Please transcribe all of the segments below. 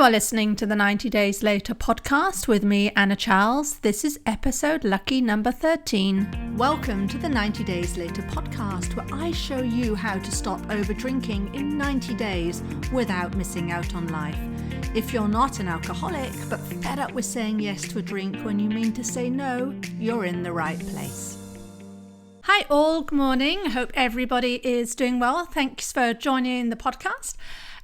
You are listening to the 90 Days Later podcast with me, Anna Charles. This is episode lucky number 13. Welcome to the 90 Days Later podcast, where I show you how to stop over drinking in 90 days without missing out on life. If you're not an alcoholic, but fed up with saying yes to a drink when you mean to say no, you're in the right place. Hi all, good morning. I hope everybody is doing well. Thanks for joining the podcast.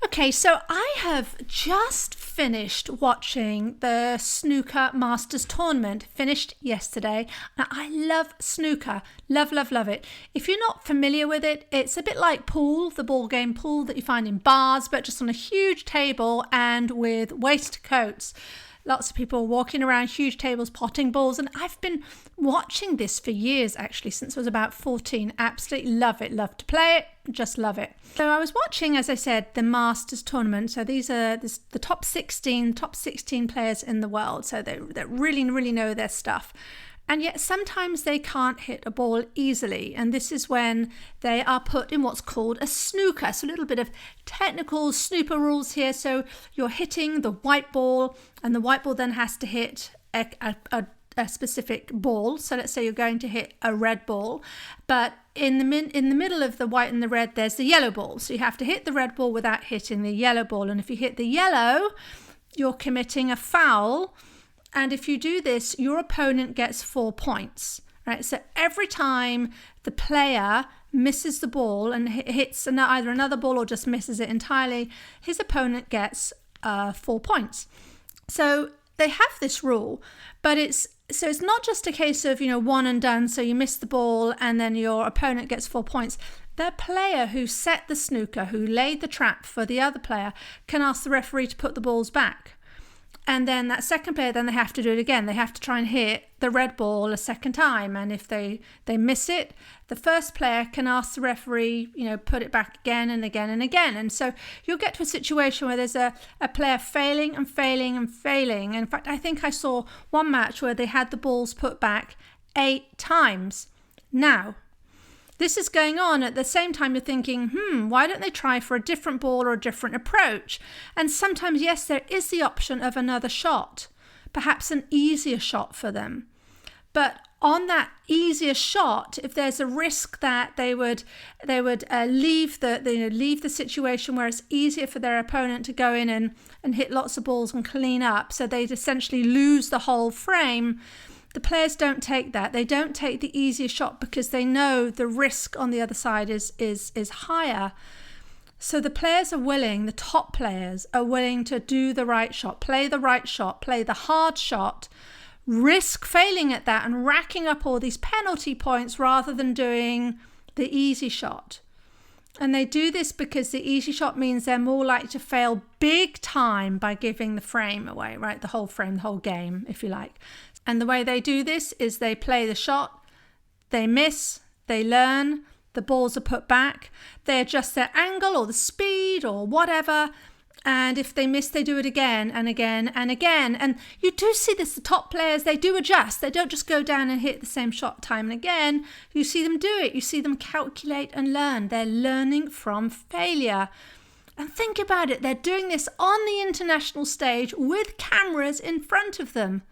Okay, so I have just finished watching the Snooker Masters Tournament, finished yesterday. Now, I love snooker, love it. If you're not familiar with it, it's a bit like pool, the ball game pool that you find in bars, but just on a huge table and with waistcoats. Lots of people walking around, huge tables, potting balls. And I've been watching this for years, actually, since I was about 14. Absolutely love it. Love to play it. Just love it. So I was watching, as I said, the Masters tournament. So these are the top 16 players in the world. So they really know their stuff. And yet sometimes they can't hit a ball easily. And this is when they are put in what's called a snooker. So a little bit of technical snooker rules here. So you're hitting the white ball, and the white ball then has to hit a specific ball. So let's say you're going to hit a red ball, but in the middle of the white and the red, there's the yellow ball. So you have to hit the red ball without hitting the yellow ball. And if you hit the yellow, you're committing a foul. And if you do this, your opponent gets 4 points, right? So every time the player misses the ball and hits either another ball or just misses it entirely, his opponent gets 4 points. So they have this rule, but it's not just a case of, one and done. So you miss the ball and then your opponent gets 4 points. The player who set the snooker, who laid the trap for the other player, can ask the referee to put the balls back. And then that second player, then they have to do it again. They have to try and hit the red ball a second time. And if they miss it, the first player can ask the referee, put it back again and again and again. And so you'll get to a situation where there's a player failing. In fact, I think I saw one match where they had the balls put back 8 times. Now, this is going on at the same time you're thinking, why don't they try for a different ball or a different approach? And sometimes, yes, there is the option of another shot, perhaps an easier shot for them. But on that easier shot, if there's a risk that they would leave the situation where it's easier for their opponent to go in and hit lots of balls and clean up, so they'd essentially lose the whole frame. The players don't take that. They don't take the easier shot because they know the risk on the other side is higher. So the players are willing, the top players are willing to do the right shot, play the hard shot, risk failing at that and racking up all these penalty points rather than doing the easy shot. And they do this because the easy shot means they're more likely to fail big time by giving the frame away, right? The whole frame, the whole game, if you like. And the way they do this is they play the shot, they miss, they learn, the balls are put back, they adjust their angle or the speed or whatever. And if they miss, they do it again and again and again. And you do see this, the top players, they do adjust. They don't just go down and hit the same shot time and again. You see them do it. You see them calculate and learn. They're learning from failure. And think about it. They're doing this on the international stage with cameras in front of them.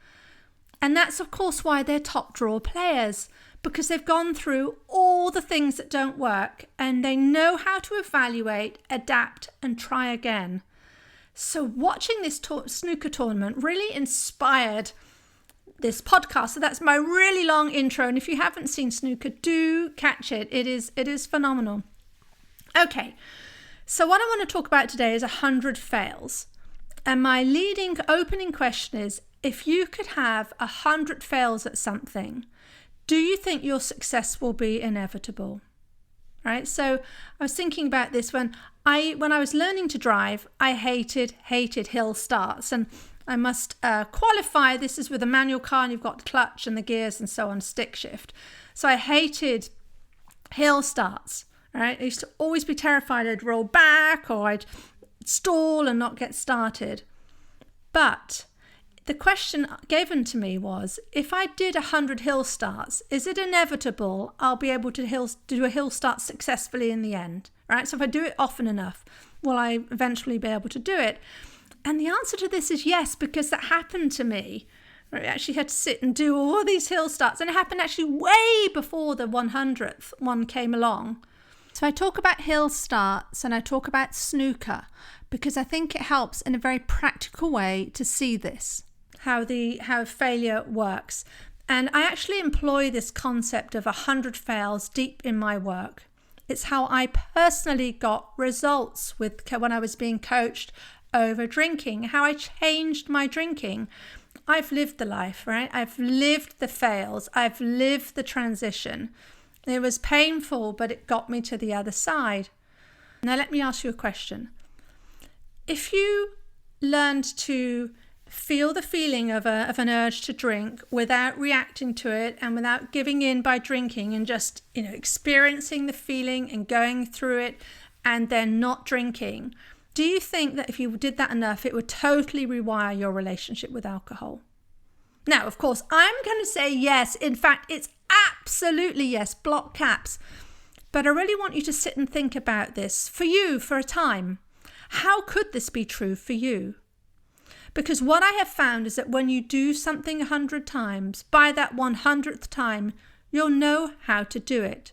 And that's, of course, why they're top draw players, because they've gone through all the things that don't work and they know how to evaluate, adapt and try again. So watching this snooker tournament really inspired this podcast. So that's my really long intro. And if you haven't seen snooker, do catch it. It is phenomenal. Okay, so what I want to talk about today is 100 fails. And my leading opening question is, if you could have 100 fails at something, do you think your success will be inevitable? Right? So I was thinking about this when I was learning to drive. I hated hill starts, and I must qualify. This is with a manual car, and you've got the clutch and the gears and so on, stick shift. So I hated hill starts. Right? I used to always be terrified I'd roll back or I'd stall and not get started. But the question given to me was, if I did 100 hill starts, is it inevitable I'll be able to do a hill start successfully in the end? Right? So if I do it often enough, will I eventually be able to do it? And the answer to this is yes, because that happened to me. I actually had to sit and do all these hill starts, and it happened actually way before the 100th one came along. So I talk about hill starts and I talk about snooker because I think it helps in a very practical way to see this, how failure works. And I actually employ this concept of 100 fails deep in my work. It's how I personally got results when I was being coached over drinking, how I changed my drinking. I've lived the life, right? I've lived the fails. I've lived the transition. It was painful, but it got me to the other side. Now, let me ask you a question. If you learned to feel the feeling of an urge to drink without reacting to it and without giving in by drinking and just, experiencing the feeling and going through it and then not drinking, do you think that if you did that enough, it would totally rewire your relationship with alcohol? Now, of course, I'm going to say yes. In fact, it's absolutely yes, block caps. But I really want you to sit and think about this for you for a time. How could this be true for you? Because what I have found is that when you do something 100 times, by that 100th time, you'll know how to do it.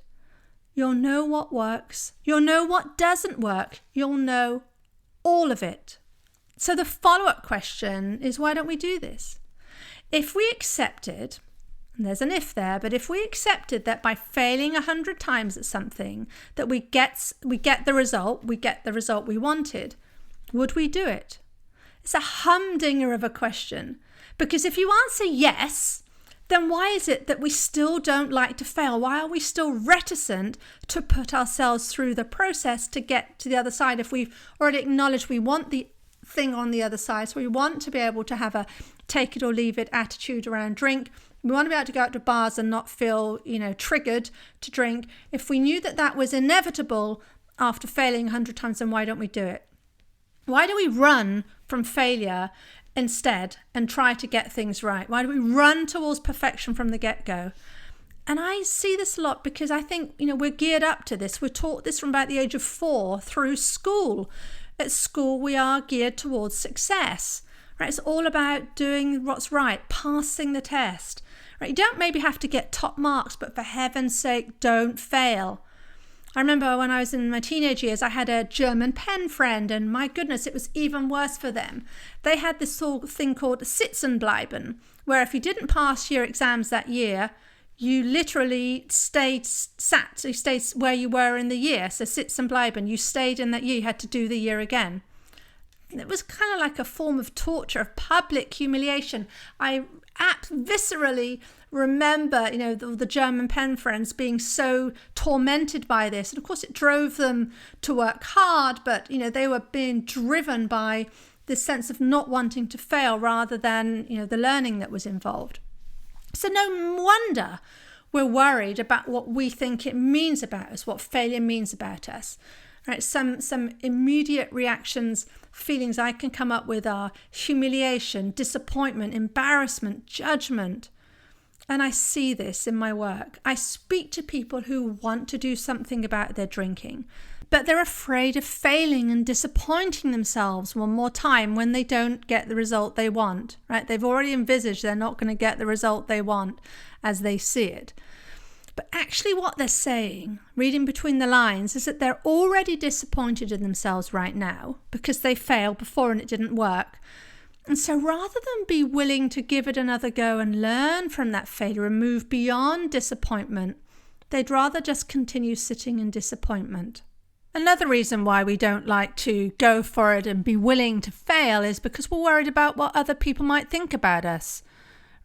You'll know what works. You'll know what doesn't work. You'll know all of it. So the follow-up question is, why don't we do this? If we accepted, and there's an if there, but if we accepted that by failing 100 times at something, that we get the result we wanted, would we do it? It's a humdinger of a question, because if you answer yes, then why is it that we still don't like to fail? Why are we still reticent to put ourselves through the process to get to the other side if we've already acknowledged we want the thing on the other side? So we want to be able to have a take it or leave it attitude around drink. We want to be able to go out to bars and not feel, triggered to drink. If we knew that that was inevitable after failing 100 times, then why don't we do it? Why do we run from failure instead and try to get things right? Why do we run towards perfection from the get-go? And I see this a lot because I think, we're geared up to this. We're taught this from about the age of 4 through school. At school, we are geared towards success, right? It's all about doing what's right, passing the test, right? You don't maybe have to get top marks, but for heaven's sake, don't fail. I remember when I was in my teenage years, I had a German pen friend, and my goodness, it was even worse for them. They had this sort of thing called Sitzenbleiben, where if you didn't pass your exams that year, you literally stayed where you were in the year. So Sitzenbleiben, you stayed in that year, you had to do the year again. It was kind of like a form of torture, of public humiliation. I viscerally remember, the German pen friends being so tormented by this. And of course, it drove them to work hard, but, they were being driven by this sense of not wanting to fail rather than, the learning that was involved. So no wonder we're worried about what we think it means about us, what failure means about us. Right? Some immediate reactions, feelings I can come up with are humiliation, disappointment, embarrassment, judgment. And I see this in my work. I speak to people who want to do something about their drinking, but they're afraid of failing and disappointing themselves one more time when they don't get the result they want, right? They've already envisaged they're not going to get the result they want as they see it. But actually what they're saying, reading between the lines, is that they're already disappointed in themselves right now because they failed before and it didn't work. And so rather than be willing to give it another go and learn from that failure and move beyond disappointment, they'd rather just continue sitting in disappointment. Another reason why we don't like to go for it and be willing to fail is because we're worried about what other people might think about us,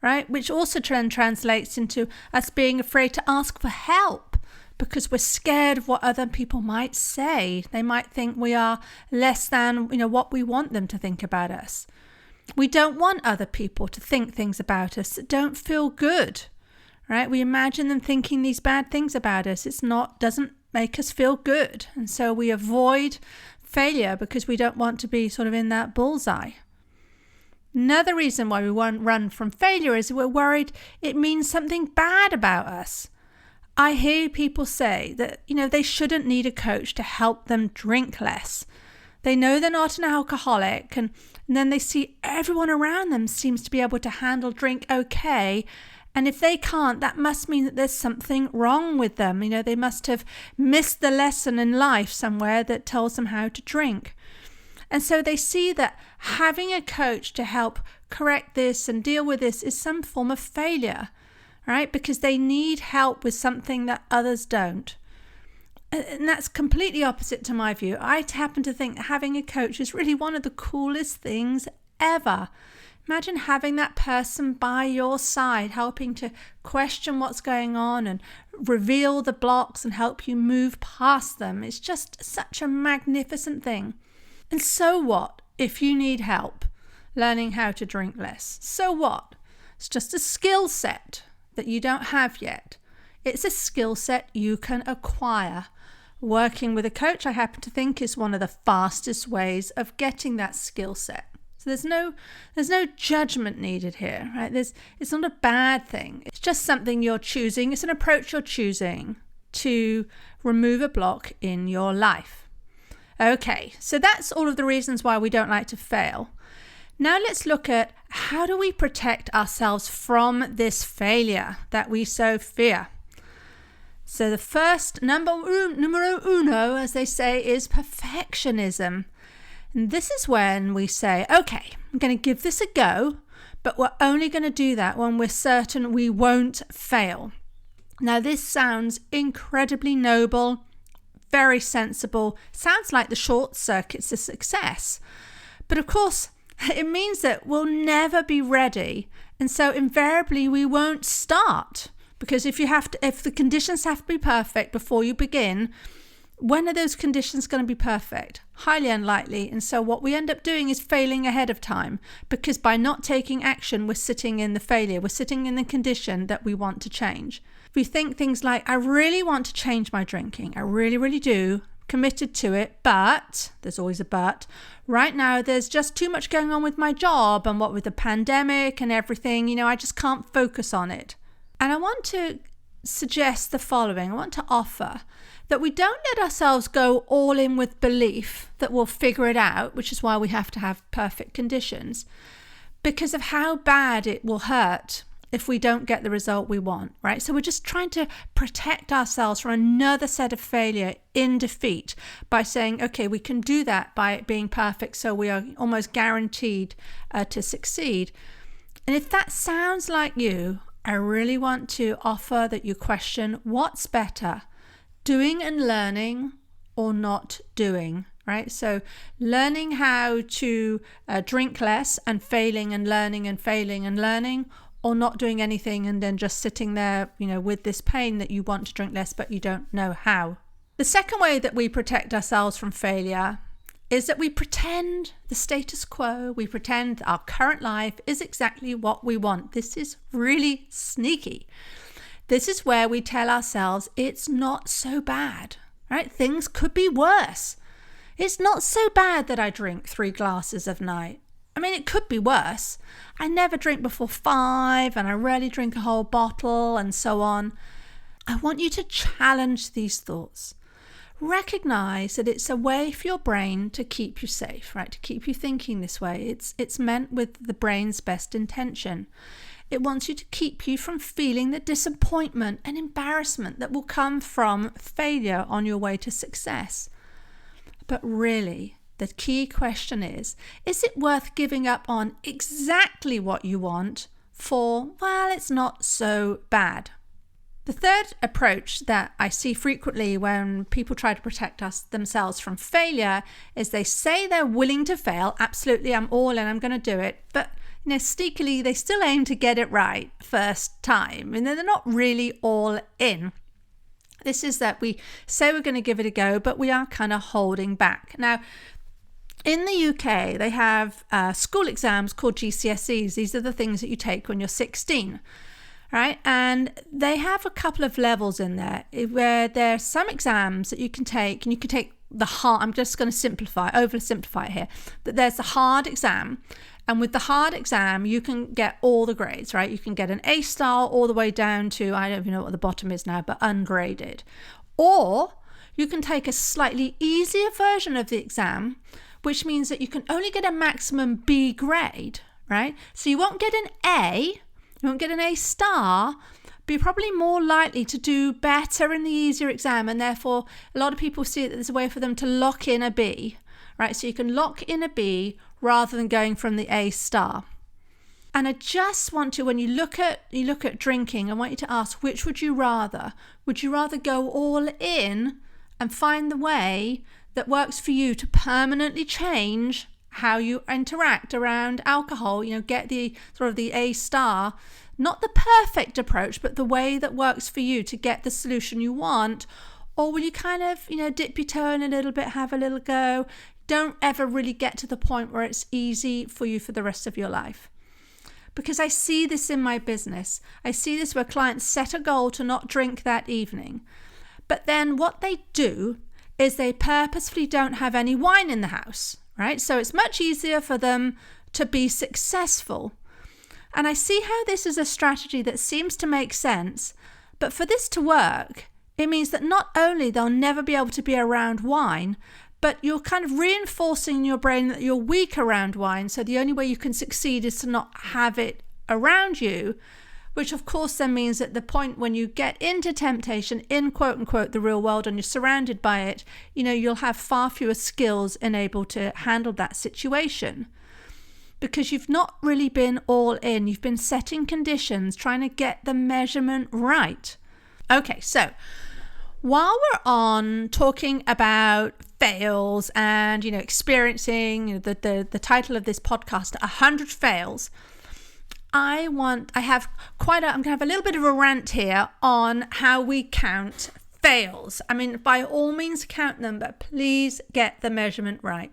right? Which also translates into us being afraid to ask for help because we're scared of what other people might say. They might think we are less than, what we want them to think about us. We don't want other people to think things about us that don't feel good, right? We imagine them thinking these bad things about us. Doesn't make us feel good. And so we avoid failure because we don't want to be sort of in that bullseye. Another reason why we run from failure is we're worried it means something bad about us. I hear people say that, they shouldn't need a coach to help them drink less. They know they're not an alcoholic, and then they see everyone around them seems to be able to handle drink okay. And if they can't, that must mean that there's something wrong with them. They must have missed the lesson in life somewhere that tells them how to drink. And so they see that having a coach to help correct this and deal with this is some form of failure, right? Because they need help with something that others don't. And that's completely opposite to my view. I happen to think that having a coach is really one of the coolest things ever. Imagine having that person by your side, helping to question what's going on and reveal the blocks and help you move past them. It's just such a magnificent thing. And so what if you need help learning how to drink less? So what? It's just a skill set that you don't have yet. It's a skill set you can acquire. Working with a coach, I happen to think, is one of the fastest ways of getting that skill set. So there's no judgment needed here, right? It's not a bad thing. It's just something you're choosing. It's an approach you're choosing to remove a block in your life. Okay, so that's all of the reasons why we don't like to fail. Now let's look at how do we protect ourselves from this failure that we so fear. So the first numero uno, as they say, is perfectionism. And this is when we say, okay, I'm going to give this a go, but we're only going to do that when we're certain we won't fail. Now this sounds incredibly noble, very sensible, sounds like the short circuits to success. But of course, it means that we'll never be ready. And so invariably we won't start. Because if the conditions have to be perfect before you begin, when are those conditions going to be perfect? Highly unlikely. And so what we end up doing is failing ahead of time, because by not taking action, we're sitting in the failure. We're sitting in the condition that we want to change. If we think things like, I really want to change my drinking. I really, really do. Committed to it. But there's always a but. Right now, there's just too much going on with my job, and what with the pandemic and everything, I just can't focus on it. And I want to suggest the following. I want to offer that we don't let ourselves go all in with belief that we'll figure it out, which is why we have to have perfect conditions, because of how bad it will hurt if we don't get the result we want, right? So we're just trying to protect ourselves from another set of failure in defeat by saying, okay, we can do that by it being perfect, so we are almost guaranteed to succeed. And if that sounds like you, I really want to offer that you question what's better, doing and learning or not doing, right? So learning how to drink less and failing and learning and failing and learning, or not doing anything and then just sitting there, with this pain that you want to drink less, but you don't know how. The second way that we protect ourselves from failure is that we pretend the status quo, we pretend our current life is exactly what we want. This is really sneaky. This is where we tell ourselves it's not so bad, right? Things could be worse. It's not so bad that I drink 3 glasses a night. I mean, it could be worse. I never drink before 5, and I rarely drink a whole bottle, and so on. I want you to challenge these thoughts. Recognize that it's a way for your brain to keep you safe, right? To keep you thinking this way. It's meant with the brain's best intention. It wants you to keep you from feeling the disappointment and embarrassment that will come from failure on your way to success. But really, the key question is it worth giving up on exactly what you want for, well, it's not so bad? The third approach that I see frequently when people try to protect themselves from failure is they say they're willing to fail. Absolutely, I'm all in, I'm going to do it. But sneakily, they still aim to get it right first time. And they're not really all in. This is that we say we're going to give it a go, but we are kind of holding back. Now, in the UK, they have school exams called GCSEs. These are the things that you take when you're 16. Right, and they have a couple of levels in there where there are some exams that you can take, and you can take the hard. I'm just going to oversimplify it here. But there's the hard exam, and with the hard exam, you can get all the grades. Right, you can get an A star all the way down to, I don't even know what the bottom is now, but ungraded. Or you can take a slightly easier version of the exam, which means that you can only get a maximum B grade, right? So you won't get an A, you won't get an A star, but you're probably more likely to do better in the easier exam, and therefore a lot of people see it as a way for them to lock in a B, right? So you can lock in a B rather than going from the A star. And I just want to, when you look at drinking, I want you to ask, which would you rather? Would you rather go all in and find the way that works for you to permanently change how you interact around alcohol, get the sort of the A star, not the perfect approach, but the way that works for you to get the solution you want? Or will you kind of, dip your toe in a little bit, have a little go? Don't ever really get to the point where it's easy for you for the rest of your life. Because I see this in my business. I see this where clients set a goal to not drink that evening. But then what they do is they purposefully don't have any wine in the house, right? So it's much easier for them to be successful. And I see how this is a strategy that seems to make sense. But for this to work, it means that not only they'll never be able to be around wine, but you're kind of reinforcing in your brain that you're weak around wine. So the only way you can succeed is to not have it around you, which of course then means at the point when you get into temptation in quote unquote the real world and you're surrounded by it, you'll have far fewer skills and able to handle that situation. Because you've not really been all in. You've been setting conditions, trying to get the measurement right. Okay, so while we're on talking about fails and, experiencing the title of this podcast, 100 fails, I'm going to have a little bit of a rant here on how we count fails. I mean, by all means count them, but please get the measurement right.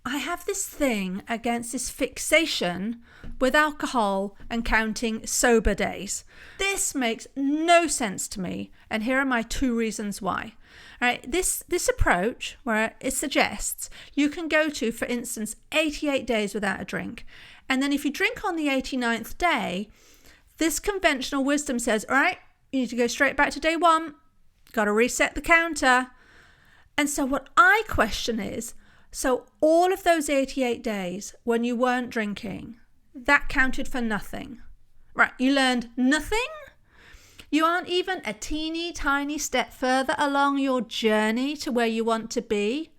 I have this thing against this fixation with alcohol and counting sober days. This makes no sense to me, and here are my 2 reasons why. All right, this approach where it suggests you can go to, for instance, 88 days without a drink, and then if you drink on the 89th day, this conventional wisdom says, all right, you need to go straight back to day 1, got to reset the counter. And so what I question is, so all of those 88 days when you weren't drinking, that counted for nothing. Right, you learned nothing? You aren't even a teeny tiny step further along your journey to where you want to be?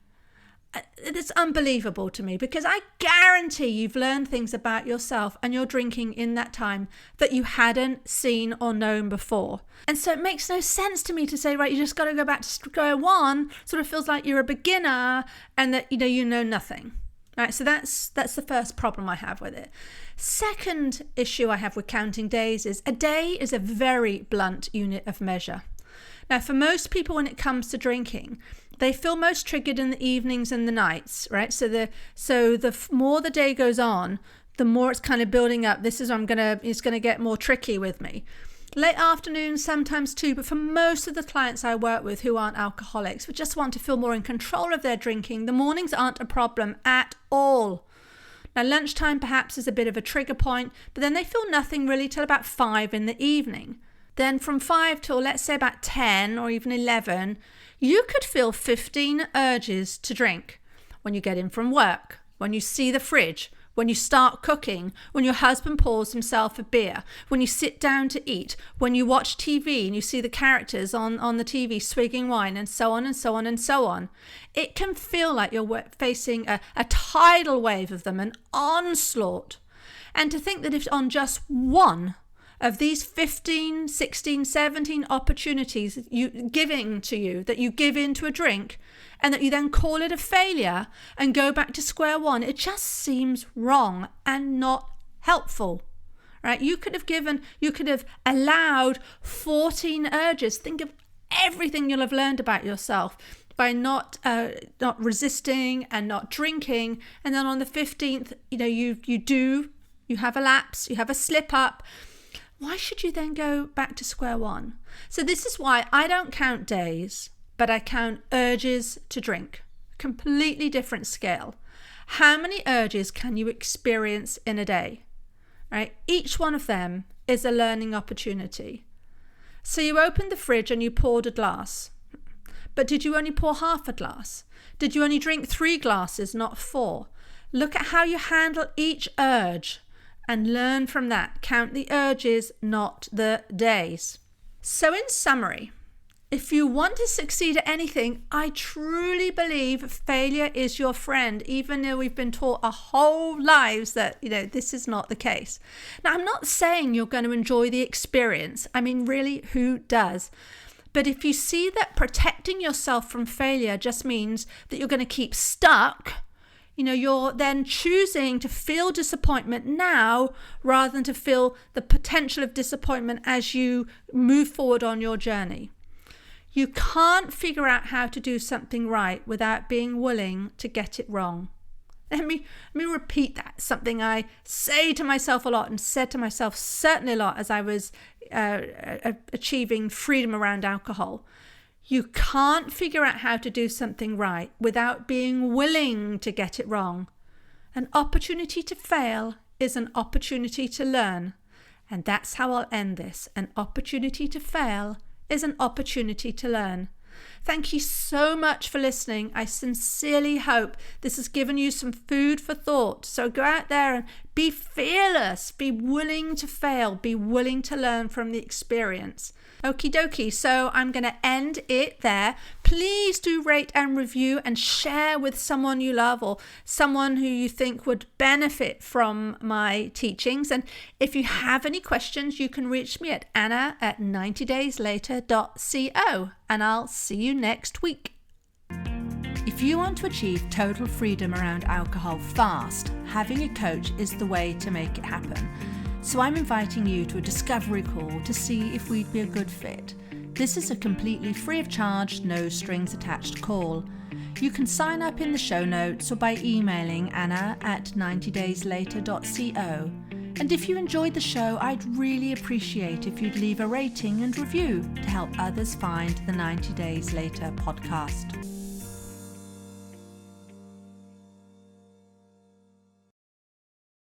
It's unbelievable to me, because I guarantee you've learned things about yourself and your drinking in that time that you hadn't seen or known before. And so it makes no sense to me to say, right, you just got to go back to square one. Sort of feels like you're a beginner and that you know nothing. Right, so that's the first problem I have with it. Second issue I have with counting days is a day is a very blunt unit of measure. Now, for most people, when it comes to drinking, they feel most triggered in the evenings and the nights, right? So the more the day goes on, the more it's kind of building up. This is it's gonna get more tricky with me. Late afternoon, sometimes too, but for most of the clients I work with who aren't alcoholics, who just want to feel more in control of their drinking, the mornings aren't a problem at all. Now, lunchtime perhaps is a bit of a trigger point, but then they feel nothing really till about 5 in the evening. Then from 5 till, let's say, about 10 or even 11, you could feel 15 urges to drink when you get in from work, when you see the fridge, when you start cooking, when your husband pours himself a beer, when you sit down to eat, when you watch TV and you see the characters on the TV swigging wine, and so on and so on and so on. It can feel like you're facing a tidal wave of them, an onslaught. And to think that if on just one of these 15, 16, 17 opportunities that you give into a drink, and that you then call it a failure and go back to square one, it just seems wrong and not helpful, right? You could have allowed 14 urges. Think of everything you'll have learned about yourself by not resisting and not drinking. And then on the 15th, you have a lapse, you have a slip up. Why should you then go back to square one? So this is why I don't count days, but I count urges to drink. Completely different scale. How many urges can you experience in a day? Right? Each one of them is a learning opportunity. So you opened the fridge and you poured a glass. But did you only pour half a glass? Did you only drink 3 glasses, not 4? Look at how you handle each urge and learn from that. Count the urges, not the days. So in summary, if you want to succeed at anything, I truly believe failure is your friend, even though we've been taught our whole lives that, this is not the case. Now, I'm not saying you're going to enjoy the experience. I mean, really, who does? But if you see that protecting yourself from failure just means that you're going to keep stuck, you're then choosing to feel disappointment now rather than to feel the potential of disappointment as you move forward on your journey. You can't figure out how to do something right without being willing to get it wrong. Let me repeat that. Something I say to myself a lot and said to myself certainly a lot as I was achieving freedom around alcohol. You can't figure out how to do something right without being willing to get it wrong. An opportunity to fail is an opportunity to learn. And that's how I'll end this. An opportunity to fail is an opportunity to learn. Thank you so much for listening. I sincerely hope this has given you some food for thought. So go out there and be fearless, be willing to fail, be willing to learn from the experience. Okie dokie, so I'm going to end it there. Please do rate and review and share with someone you love or someone who you think would benefit from my teachings. And if you have any questions, you can reach me at anna@90dayslater.co, and I'll see you next week. If you want to achieve total freedom around alcohol fast, having a coach is the way to make it happen. So I'm inviting you to a discovery call to see if we'd be a good fit. This is a completely free of charge, no strings attached call. You can sign up in the show notes or by emailing anna@90dayslater.co. And if you enjoyed the show, I'd really appreciate if you'd leave a rating and review to help others find the 90 Days Later podcast.